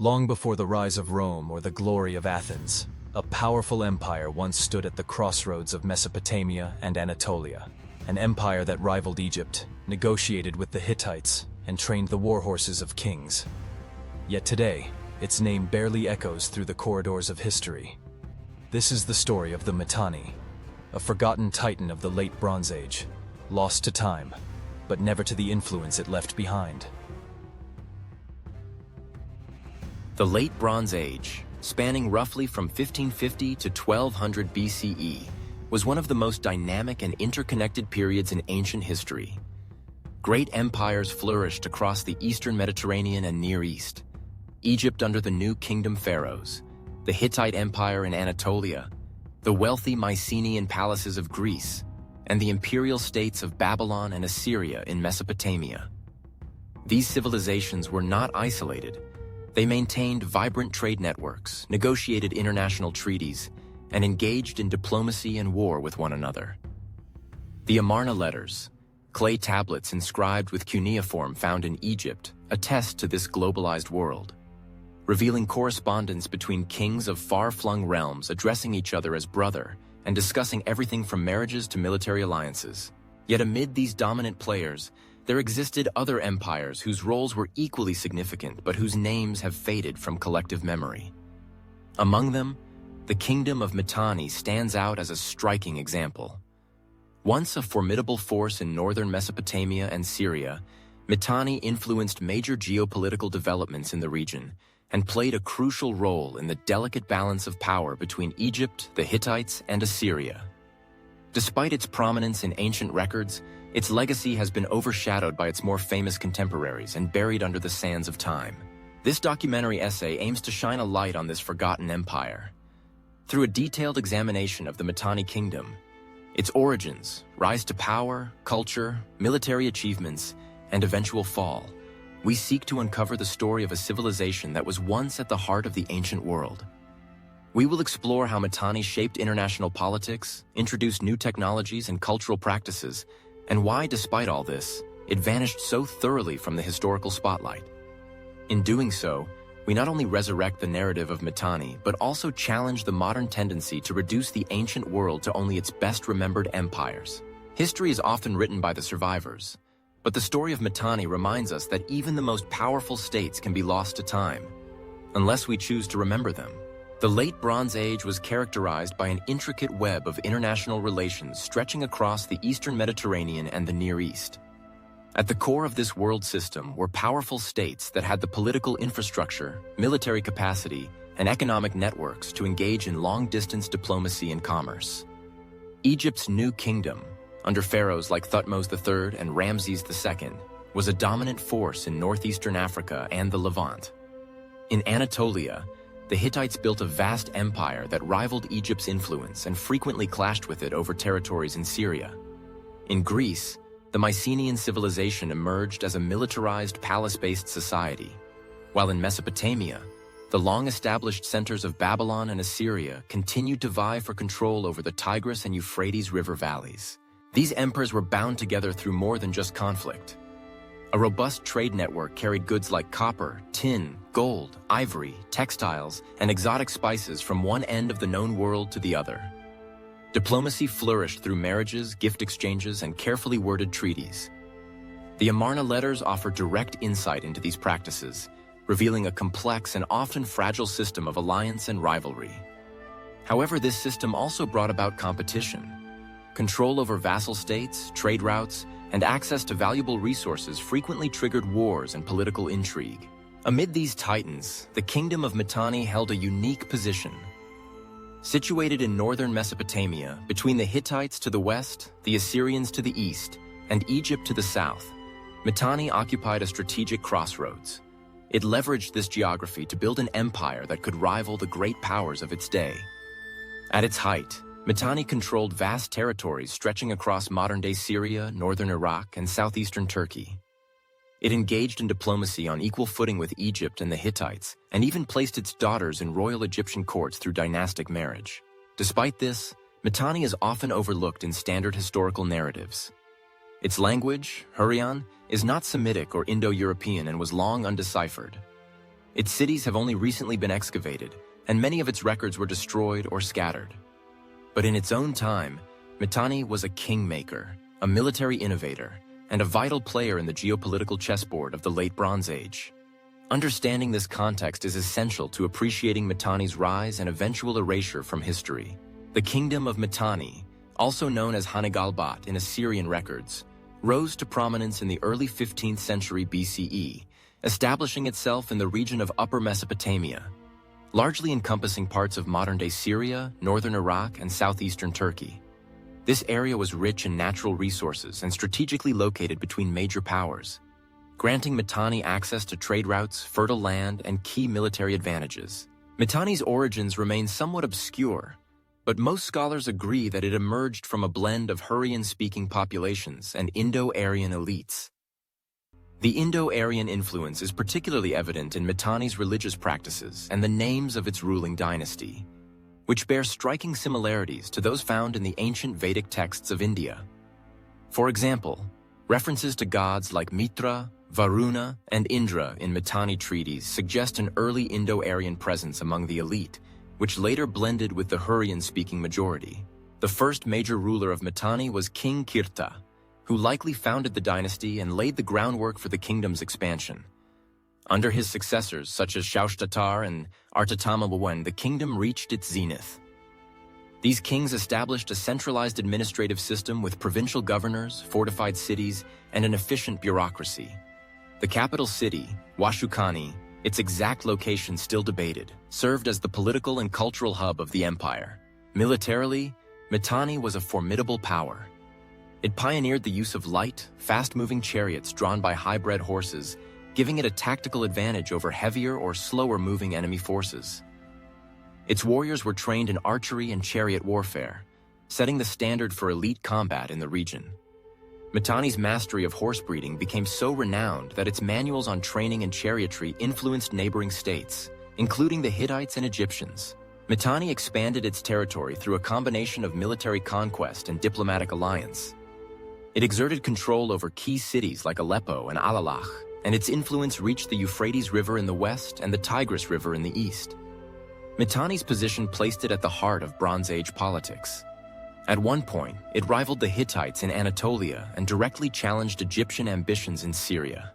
Long before the rise of Rome or the glory of Athens, a powerful empire once stood at the crossroads of Mesopotamia and Anatolia. An empire that rivaled Egypt, negotiated with the Hittites, and trained the war horses of kings. Yet today, its name barely echoes through the corridors of history. This is the story of the Mitanni, a forgotten titan of the late Bronze Age, lost to time, but never to the influence it left behind. The Late Bronze Age, spanning roughly from 1550 to 1200 BCE, was one of the most dynamic and interconnected periods in ancient history. Great empires flourished across the eastern Mediterranean and Near East. Egypt under the new kingdom pharaohs, the Hittite Empire in Anatolia, the wealthy Mycenaean palaces of Greece, and the imperial states of Babylon and Assyria in Mesopotamia. These civilizations were not isolated. They maintained vibrant trade networks, negotiated international treaties, and engaged in diplomacy and war with one another. The Amarna letters, clay tablets inscribed with cuneiform found in Egypt, attest to this globalized world, revealing correspondence between kings of far-flung realms addressing each other as brother and discussing everything from marriages to military alliances. Yet amid these dominant players, there existed other empires whose roles were equally significant but whose names have faded from collective memory. Among them, the kingdom of Mitanni stands out as a striking example. Once a formidable force in northern Mesopotamia and Syria, Mitanni influenced major geopolitical developments in the region and played a crucial role in the delicate balance of power between Egypt, the Hittites, and Assyria. Despite its prominence in ancient records, its legacy has been overshadowed by its more famous contemporaries and buried under the sands of time. This documentary essay aims to shine a light on this forgotten empire. Through a detailed examination of the Mitanni kingdom, its origins, rise to power, culture, military achievements, and eventual fall, we seek to uncover the story of a civilization that was once at the heart of the ancient world. We will explore how Mitanni shaped international politics, introduced new technologies and cultural practices, and why, despite all this, it vanished so thoroughly from the historical spotlight. In doing so, we not only resurrect the narrative of Mitanni, but also challenge the modern tendency to reduce the ancient world to only its best-remembered empires. History is often written by the survivors, but the story of Mitanni reminds us that even the most powerful states can be lost to time, unless we choose to remember them. The Late Bronze Age was characterized by an intricate web of international relations stretching across the eastern Mediterranean and the Near East. At the core of this world system were powerful states that had the political infrastructure, military capacity, and economic networks to engage in long-distance diplomacy and commerce. Egypt's new kingdom, under pharaohs like Thutmose III and Ramses II, was a dominant force in northeastern Africa and the Levant. In Anatolia, the Hittites built a vast empire that rivaled Egypt's influence and frequently clashed with it over territories in Syria. In Greece, the Mycenaean civilization emerged as a militarized palace-based society, while in Mesopotamia, the long-established centers of Babylon and Assyria continued to vie for control over the Tigris and Euphrates river valleys. These empires were bound together through more than just conflict. A robust trade network carried goods like copper, tin, gold, ivory, textiles, and exotic spices from one end of the known world to the other. Diplomacy flourished through marriages, gift exchanges, and carefully worded treaties. The Amarna letters offer direct insight into these practices, revealing a complex and often fragile system of alliance and rivalry. However, this system also brought about competition. Control over vassal states, trade routes, and access to valuable resources frequently triggered wars and political intrigue. Amid these titans, the kingdom of Mitanni held a unique position. Situated in northern Mesopotamia, between the Hittites to the west, the Assyrians to the east, and Egypt to the south, Mitanni occupied a strategic crossroads. It leveraged this geography to build an empire that could rival the great powers of its day. At its height, Mitanni controlled vast territories stretching across modern-day Syria, northern Iraq, and southeastern Turkey. It engaged in diplomacy on equal footing with Egypt and the Hittites, and even placed its daughters in royal Egyptian courts through dynastic marriage. Despite this, Mitanni is often overlooked in standard historical narratives. Its language, Hurrian, is not Semitic or Indo-European and was long undeciphered. Its cities have only recently been excavated, and many of its records were destroyed or scattered. But in its own time, Mitanni was a kingmaker, a military innovator, and a vital player in the geopolitical chessboard of the Late Bronze Age. Understanding this context is essential to appreciating Mitanni's rise and eventual erasure from history. The kingdom of Mitanni, also known as Hanigalbat in Assyrian records, rose to prominence in the early 15th century BCE, establishing itself in the region of Upper Mesopotamia, largely encompassing parts of modern-day Syria, northern Iraq, and southeastern Turkey. This area was rich in natural resources and strategically located between major powers, granting Mitanni access to trade routes, fertile land, and key military advantages. Mitanni's origins remain somewhat obscure, but most scholars agree that it emerged from a blend of Hurrian-speaking populations and Indo-Aryan elites. The Indo-Aryan influence is particularly evident in Mitanni's religious practices and the names of its ruling dynasty, which bear striking similarities to those found in the ancient Vedic texts of India. For example, references to gods like Mitra, Varuna, and Indra in Mitanni treaties suggest an early Indo-Aryan presence among the elite, which later blended with the Hurrian-speaking majority. The first major ruler of Mitanni was King Kirta, who likely founded the dynasty and laid the groundwork for the kingdom's expansion. Under his successors, such as Shaushtatar and Artatama, the kingdom reached its zenith. These kings established a centralized administrative system with provincial governors, fortified cities, and an efficient bureaucracy. The capital city, Washukani, its exact location still debated, served as the political and cultural hub of the empire. Militarily, Mitanni was a formidable power. It pioneered the use of light, fast-moving chariots drawn by high-bred horses, giving it a tactical advantage over heavier or slower-moving enemy forces. Its warriors were trained in archery and chariot warfare, setting the standard for elite combat in the region. Mitanni's mastery of horse breeding became so renowned that its manuals on training and chariotry influenced neighboring states, including the Hittites and Egyptians. Mitanni expanded its territory through a combination of military conquest and diplomatic alliance. It exerted control over key cities like Aleppo and Alalakh, and its influence reached the Euphrates River in the west and the Tigris River in the east. Mitanni's position placed it at the heart of Bronze Age politics. At one point, it rivaled the Hittites in Anatolia and directly challenged Egyptian ambitions in Syria.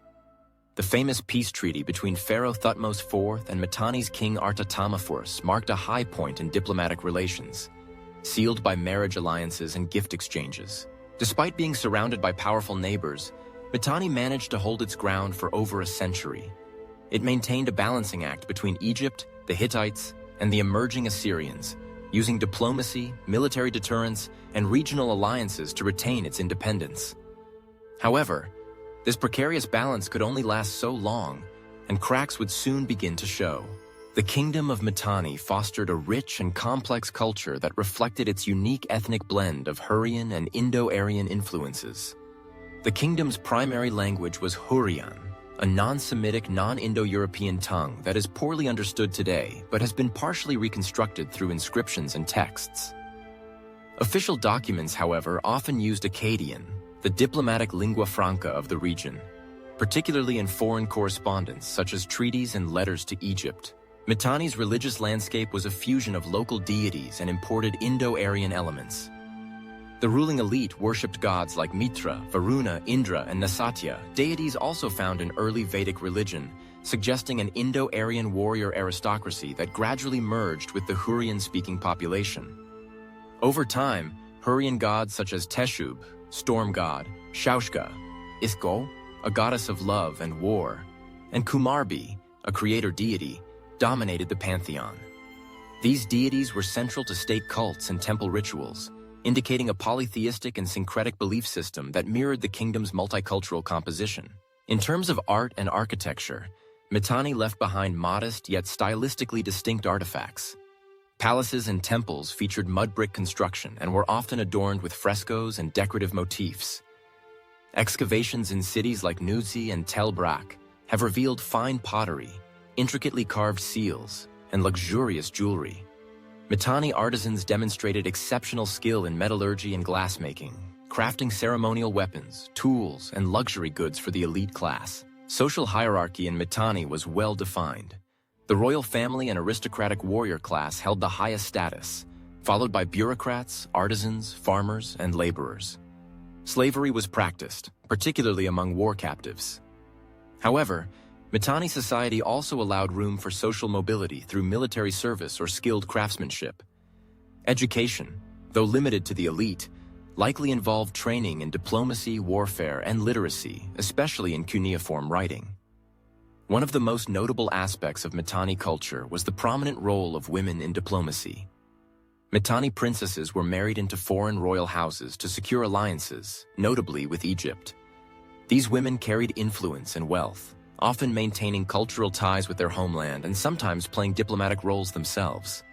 The famous peace treaty between Pharaoh Thutmose IV and Mitanni's king Artatama I marked a high point in diplomatic relations, sealed by marriage alliances and gift exchanges. Despite being surrounded by powerful neighbors, Mitanni managed to hold its ground for over a century. It maintained a balancing act between Egypt, the Hittites, and the emerging Assyrians, using diplomacy, military deterrence, and regional alliances to retain its independence. However, this precarious balance could only last so long, and cracks would soon begin to show. The kingdom of Mitanni fostered a rich and complex culture that reflected its unique ethnic blend of Hurrian and Indo-Aryan influences. The kingdom's primary language was Hurrian, a non-Semitic, non-Indo-European tongue that is poorly understood today but has been partially reconstructed through inscriptions and texts. Official documents, however, often used Akkadian, the diplomatic lingua franca of the region, particularly in foreign correspondence such as treaties and letters to Egypt. Mitanni's religious landscape was a fusion of local deities and imported Indo-Aryan elements. The ruling elite worshipped gods like Mitra, Varuna, Indra, and Nasatya, deities also found in early Vedic religion, suggesting an Indo-Aryan warrior aristocracy that gradually merged with the Hurrian-speaking population. Over time, Hurrian gods such as Teshub, storm god, Shaushka, Isko, a goddess of love and war, and Kumarbi, a creator deity, dominated the pantheon. These deities were central to state cults and temple rituals, indicating a polytheistic and syncretic belief system that mirrored the kingdom's multicultural composition. In terms of art and architecture, Mitanni left behind modest yet stylistically distinct artifacts. Palaces and temples featured mud brick construction and were often adorned with frescoes and decorative motifs. Excavations in cities like Nuzi and Tel Brak have revealed fine pottery, intricately carved seals, and luxurious jewelry. Mitanni artisans demonstrated exceptional skill in metallurgy and glassmaking, crafting ceremonial weapons, tools, and luxury goods for the elite class. Social hierarchy in Mitanni was well defined. The royal family and aristocratic warrior class held the highest status, followed by bureaucrats, artisans, farmers, and laborers. Slavery was practiced, particularly among war captives. However, Mitanni society also allowed room for social mobility through military service or skilled craftsmanship. Education, though limited to the elite, likely involved training in diplomacy, warfare, and literacy, especially in cuneiform writing. One of the most notable aspects of Mitanni culture was the prominent role of women in diplomacy. Mitanni princesses were married into foreign royal houses to secure alliances, notably with Egypt. These women carried influence and wealth, often maintaining cultural ties with their homeland and sometimes playing diplomatic roles themselves.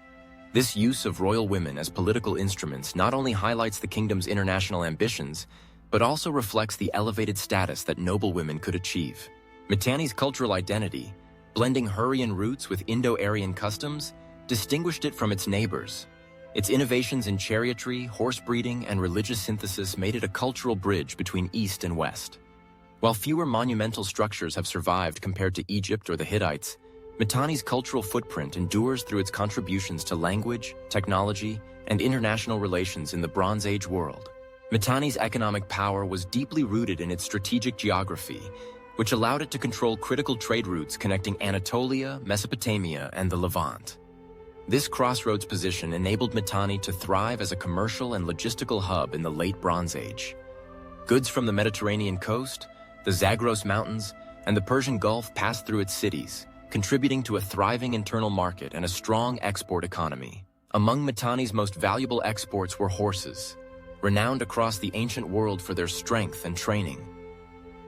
This use of royal women as political instruments not only highlights the kingdom's international ambitions, but also reflects the elevated status that noble women could achieve. Mitanni's cultural identity, blending Hurrian roots with Indo-Aryan customs, distinguished it from its neighbors. Its innovations in chariotry, horse breeding, and religious synthesis made it a cultural bridge between East and West. While fewer monumental structures have survived compared to Egypt or the Hittites, Mitanni's cultural footprint endures through its contributions to language, technology, and international relations in the Bronze Age world. Mitanni's economic power was deeply rooted in its strategic geography, which allowed it to control critical trade routes connecting Anatolia, Mesopotamia, and the Levant. This crossroads position enabled Mitanni to thrive as a commercial and logistical hub in the late Bronze Age. Goods from the Mediterranean coast, the Zagros Mountains, and the Persian Gulf passed through its cities, contributing to a thriving internal market and a strong export economy. Among Mitanni's most valuable exports were horses, renowned across the ancient world for their strength and training.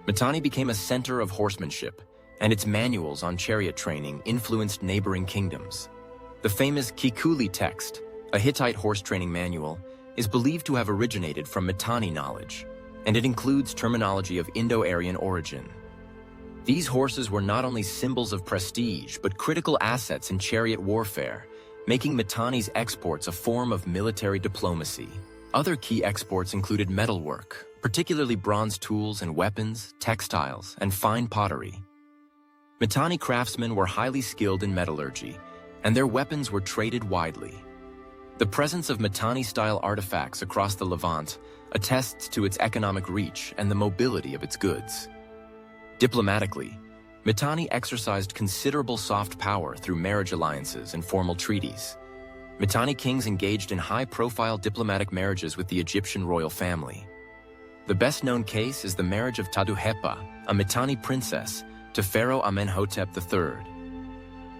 Mitanni became a center of horsemanship, and its manuals on chariot training influenced neighboring kingdoms. The famous Kikuli text, a Hittite horse training manual, is believed to have originated from Mitanni knowledge, and it includes terminology of Indo-Aryan origin. These horses were not only symbols of prestige, but critical assets in chariot warfare, making Mitanni's exports a form of military diplomacy. Other key exports included metalwork, particularly bronze tools and weapons, textiles, and fine pottery. Mitanni craftsmen were highly skilled in metallurgy, and their weapons were traded widely. The presence of Mitanni-style artifacts across the Levant attests to its economic reach and the mobility of its goods. Diplomatically, Mitanni exercised considerable soft power through marriage alliances and formal treaties. Mitanni kings engaged in high-profile diplomatic marriages with the Egyptian royal family. The best-known case is the marriage of Taduhepa, a Mitanni princess, to Pharaoh Amenhotep III.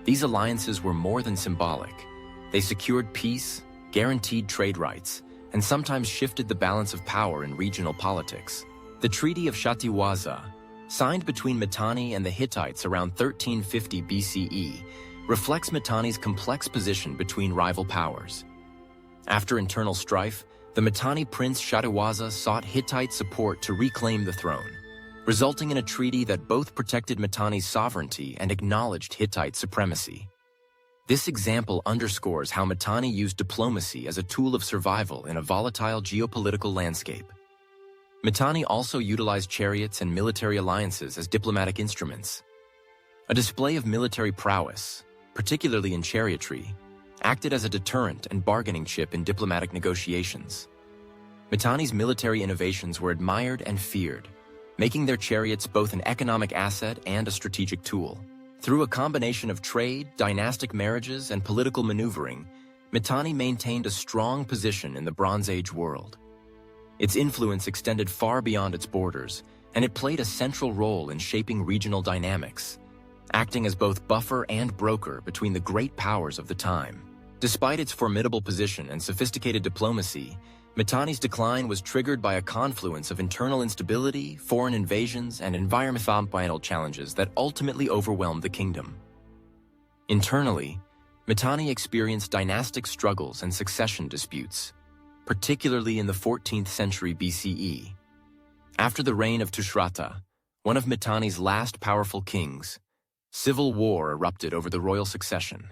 These alliances were more than symbolic. They secured peace, guaranteed trade rights, and sometimes shifted the balance of power in regional politics. The Treaty of Shatiwaza, signed between Mitanni and the Hittites around 1350 BCE, reflects Mitanni's complex position between rival powers. After internal strife, the Mitanni prince Shatiwaza sought Hittite support to reclaim the throne, resulting in a treaty that both protected Mitanni's sovereignty and acknowledged Hittite supremacy. This example underscores how Mitanni used diplomacy as a tool of survival in a volatile geopolitical landscape. Mitanni also utilized chariots and military alliances as diplomatic instruments. A display of military prowess, particularly in chariotry, acted as a deterrent and bargaining chip in diplomatic negotiations. Mitanni's military innovations were admired and feared, making their chariots both an economic asset and a strategic tool. Through a combination of trade, dynastic marriages, and political maneuvering, Mitanni maintained a strong position in the Bronze Age world. Its influence extended far beyond its borders, and it played a central role in shaping regional dynamics, acting as both buffer and broker between the great powers of the time. Despite its formidable position and sophisticated diplomacy, Mitanni's decline was triggered by a confluence of internal instability, foreign invasions, and environmental challenges that ultimately overwhelmed the kingdom. Internally, Mitanni experienced dynastic struggles and succession disputes, particularly in the 14th century BCE. After the reign of Tushratta, one of Mitanni's last powerful kings, civil war erupted over the royal succession.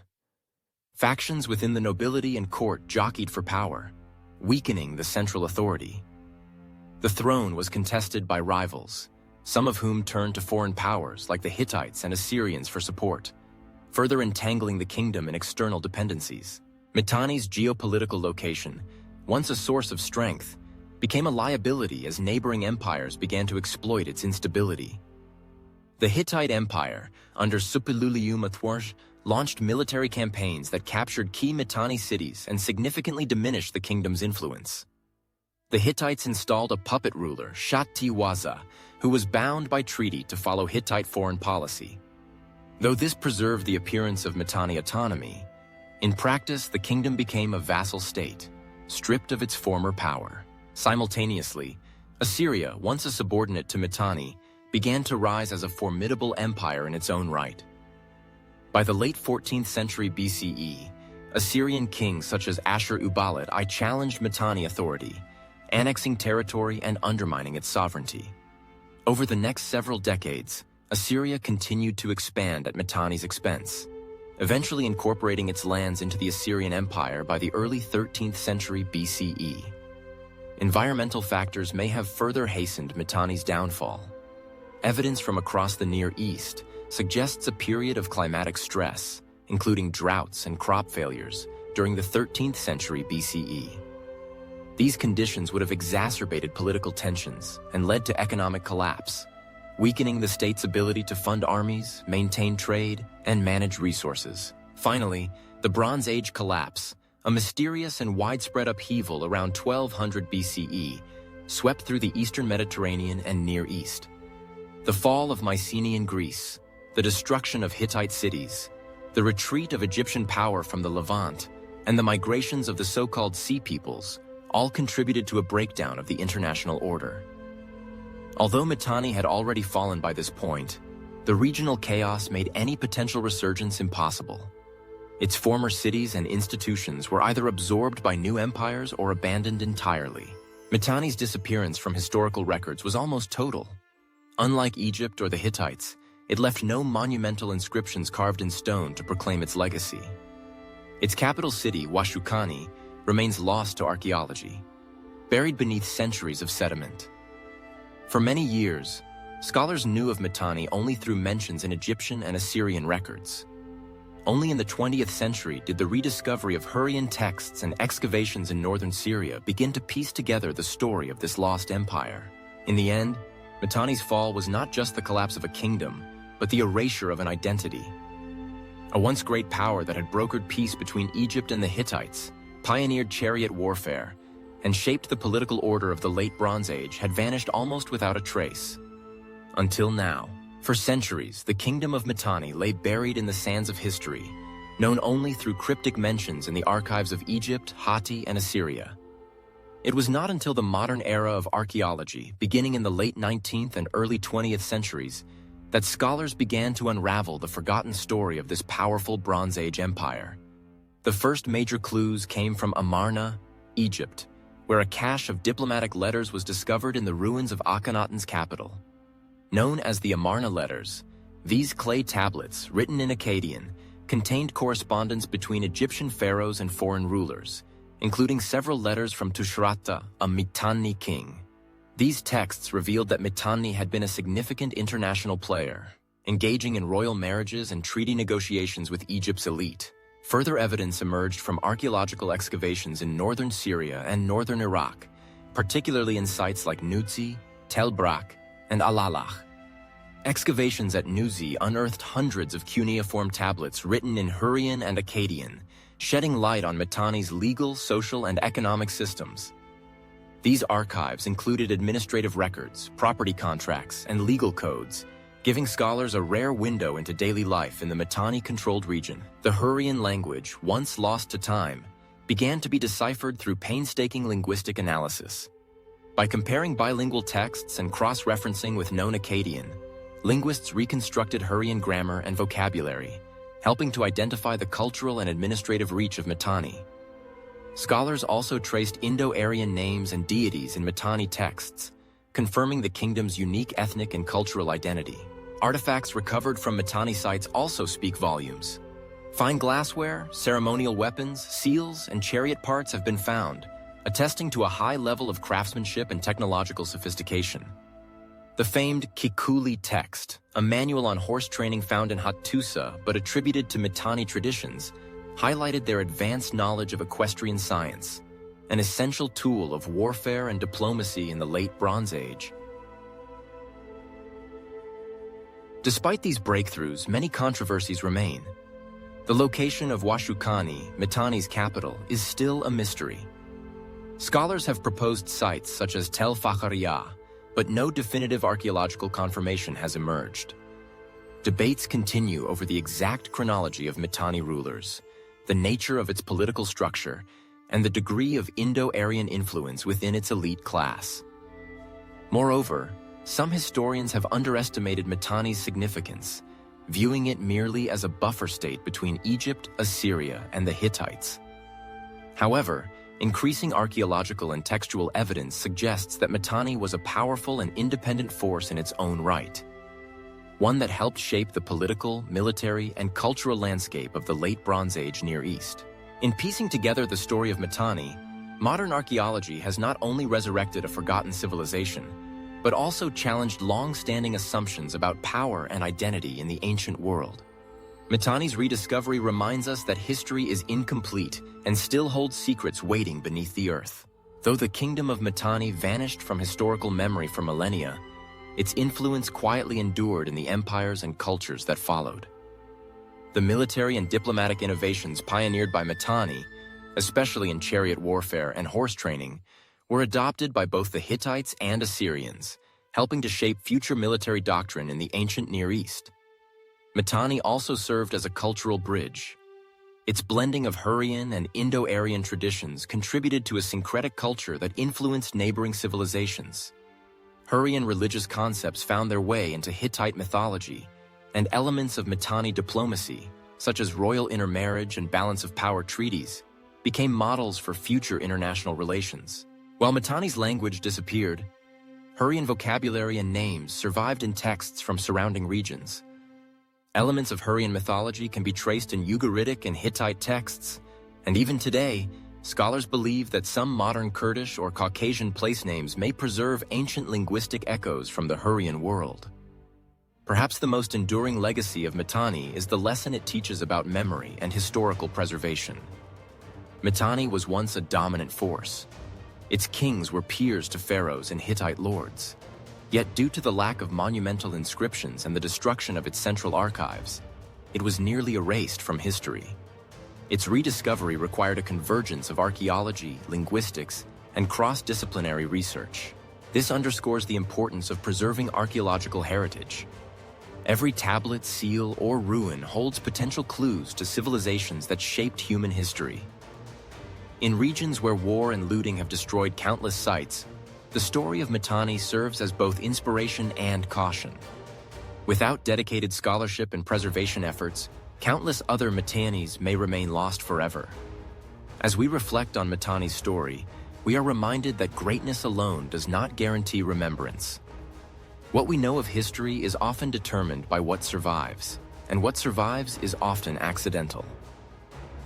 Factions within the nobility and court jockeyed for power, weakening the central authority. The throne was contested by rivals, some of whom turned to foreign powers like the Hittites and Assyrians for support. further entangling the kingdom in external dependencies. Mitanni's geopolitical location, once a source of strength, became a liability as neighboring empires began to exploit its instability. The Hittite Empire, under Suppiluliuma IV, launched military campaigns that captured key Mitanni cities and significantly diminished the kingdom's influence. The Hittites installed a puppet ruler, Shatti-Waza, who was bound by treaty to follow Hittite foreign policy. Though this preserved the appearance of Mitanni autonomy, in practice the kingdom became a vassal state, stripped of its former power. Simultaneously, Assyria, once a subordinate to Mitanni, began to rise as a formidable empire in its own right. By the late 14th century BCE, Assyrian kings such as Ashur-uballit I challenged Mitanni authority, annexing territory and undermining its sovereignty. Over the next several decades, Assyria continued to expand at Mitanni's expense, eventually incorporating its lands into the Assyrian Empire by the early 13th century BCE. Environmental factors may have further hastened Mitanni's downfall. Evidence from across the Near East suggests a period of climatic stress, including droughts and crop failures, during the 13th century BCE. These conditions would have exacerbated political tensions and led to economic collapse, weakening the state's ability to fund armies, maintain trade, and manage resources. Finally, the Bronze Age collapse, a mysterious and widespread upheaval around 1200 BCE, swept through the eastern Mediterranean and Near East. The fall of Mycenaean Greece, the destruction of Hittite cities, the retreat of Egyptian power from the Levant, and the migrations of the so-called Sea Peoples all contributed to a breakdown of the international order. Although Mitanni had already fallen by this point, the regional chaos made any potential resurgence impossible. Its former cities and institutions were either absorbed by new empires or abandoned entirely. Mitanni's disappearance from historical records was almost total. Unlike Egypt or the Hittites, it left no monumental inscriptions carved in stone to proclaim its legacy. Its capital city, Washukani, remains lost to archaeology, buried beneath centuries of sediment. For many years, scholars knew of Mitanni only through mentions in Egyptian and Assyrian records. Only in the 20th century did the rediscovery of Hurrian texts and excavations in northern Syria begin to piece together the story of this lost empire. In the end, Mitanni's fall was not just the collapse of a kingdom, but the erasure of an identity. A once great power that had brokered peace between Egypt and the Hittites, pioneered chariot warfare, and shaped the political order of the late Bronze Age had vanished almost without a trace. Until now, for centuries, the kingdom of Mitanni lay buried in the sands of history, known only through cryptic mentions in the archives of Egypt, Hatti, and Assyria. It was not until the modern era of archaeology, beginning in the late 19th and early 20th centuries, that scholars began to unravel the forgotten story of this powerful Bronze Age empire. The first major clues came from Amarna, Egypt, where a cache of diplomatic letters was discovered in the ruins of Akhenaten's capital. Known as the Amarna letters, these clay tablets, written in Akkadian, contained correspondence between Egyptian pharaohs and foreign rulers, including several letters from Tushratta, a Mitanni king. These texts revealed that Mitanni had been a significant international player, engaging in royal marriages and treaty negotiations with Egypt's elite. Further evidence emerged from archaeological excavations in northern Syria and northern Iraq, particularly in sites like Nutsi, Tel Brak, and Alalakh. Excavations at Nuzi unearthed hundreds of cuneiform tablets written in Hurrian and Akkadian, shedding light on Mitanni's legal, social, and economic systems. These archives included administrative records, property contracts, and legal codes, giving scholars a rare window into daily life in the Mitanni-controlled region. The Hurrian language, once lost to time, began to be deciphered through painstaking linguistic analysis. By comparing bilingual texts and cross-referencing with known Akkadian, linguists reconstructed Hurrian grammar and vocabulary, helping to identify the cultural and administrative reach of Mitanni. Scholars also traced Indo-Aryan names and deities in Mitanni texts, confirming the kingdom's unique ethnic and cultural identity. Artifacts recovered from Mitanni sites also speak volumes. Fine glassware, ceremonial weapons, seals, and chariot parts have been found, attesting to a high level of craftsmanship and technological sophistication. The famed Kikuli text, a manual on horse training found in Hattusa but attributed to Mitanni traditions, highlighted their advanced knowledge of equestrian science, an essential tool of warfare and diplomacy in the late Bronze Age. Despite these breakthroughs, many controversies remain. The location of Washukani, Mitanni's capital, is still a mystery. Scholars have proposed sites such as Tel Fakhariya, but no definitive archaeological confirmation has emerged. Debates continue over the exact chronology of Mitanni rulers, the nature of its political structure, and the degree of Indo-Aryan influence within its elite class. Moreover, some historians have underestimated Mitanni's significance, viewing it merely as a buffer state between Egypt, Assyria, and the Hittites. However, increasing archaeological and textual evidence suggests that Mitanni was a powerful and independent force in its own right, one that helped shape the political, military, and cultural landscape of the late Bronze Age Near East. In piecing together the story of Mitanni, modern archaeology has not only resurrected a forgotten civilization, but also challenged long-standing assumptions about power and identity in the ancient world. Mitanni's rediscovery reminds us that history is incomplete and still holds secrets waiting beneath the earth. Though the kingdom of Mitanni vanished from historical memory for millennia, its influence quietly endured in the empires and cultures that followed. The military and diplomatic innovations pioneered by Mitanni, especially in chariot warfare and horse training, were adopted by both the Hittites and Assyrians, helping to shape future military doctrine in the ancient Near East. Mitanni also served as a cultural bridge. Its blending of Hurrian and Indo-Aryan traditions contributed to a syncretic culture that influenced neighboring civilizations. Hurrian religious concepts found their way into Hittite mythology, and elements of Mitanni diplomacy, such as royal intermarriage and balance of power treaties, became models for future international relations. While Mitanni's language disappeared, Hurrian vocabulary and names survived in texts from surrounding regions. Elements of Hurrian mythology can be traced in Ugaritic and Hittite texts, and even today, scholars believe that some modern Kurdish or Caucasian place names may preserve ancient linguistic echoes from the Hurrian world. Perhaps the most enduring legacy of Mitanni is the lesson it teaches about memory and historical preservation. Mitanni was once a dominant force. Its kings were peers to pharaohs and Hittite lords. Yet due to the lack of monumental inscriptions and the destruction of its central archives, it was nearly erased from history. Its rediscovery required a convergence of archaeology, linguistics, and cross-disciplinary research. This underscores the importance of preserving archaeological heritage. Every tablet, seal, or ruin holds potential clues to civilizations that shaped human history. In regions where war and looting have destroyed countless sites, the story of Mitanni serves as both inspiration and caution. Without dedicated scholarship and preservation efforts, countless other Mitannis may remain lost forever. As we reflect on Mitanni's story, we are reminded that greatness alone does not guarantee remembrance. What we know of history is often determined by what survives, and what survives is often accidental.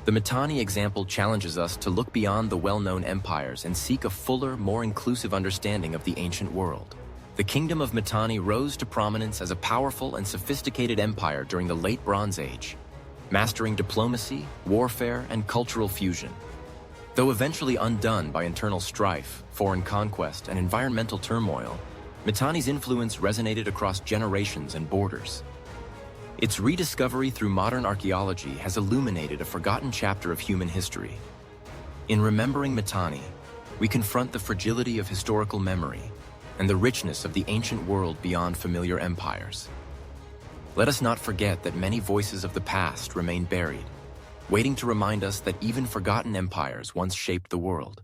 The Mitanni example challenges us to look beyond the well-known empires and seek a fuller, more inclusive understanding of the ancient world. The kingdom of Mitanni rose to prominence as a powerful and sophisticated empire during the late Bronze Age, mastering diplomacy, warfare, and cultural fusion. Though eventually undone by internal strife, foreign conquest, and environmental turmoil, Mitanni's influence resonated across generations and borders. Its rediscovery through modern archaeology has illuminated a forgotten chapter of human history. In remembering Mitanni, we confront the fragility of historical memory and the richness of the ancient world beyond familiar empires. Let us not forget that many voices of the past remain buried, waiting to remind us that even forgotten empires once shaped the world.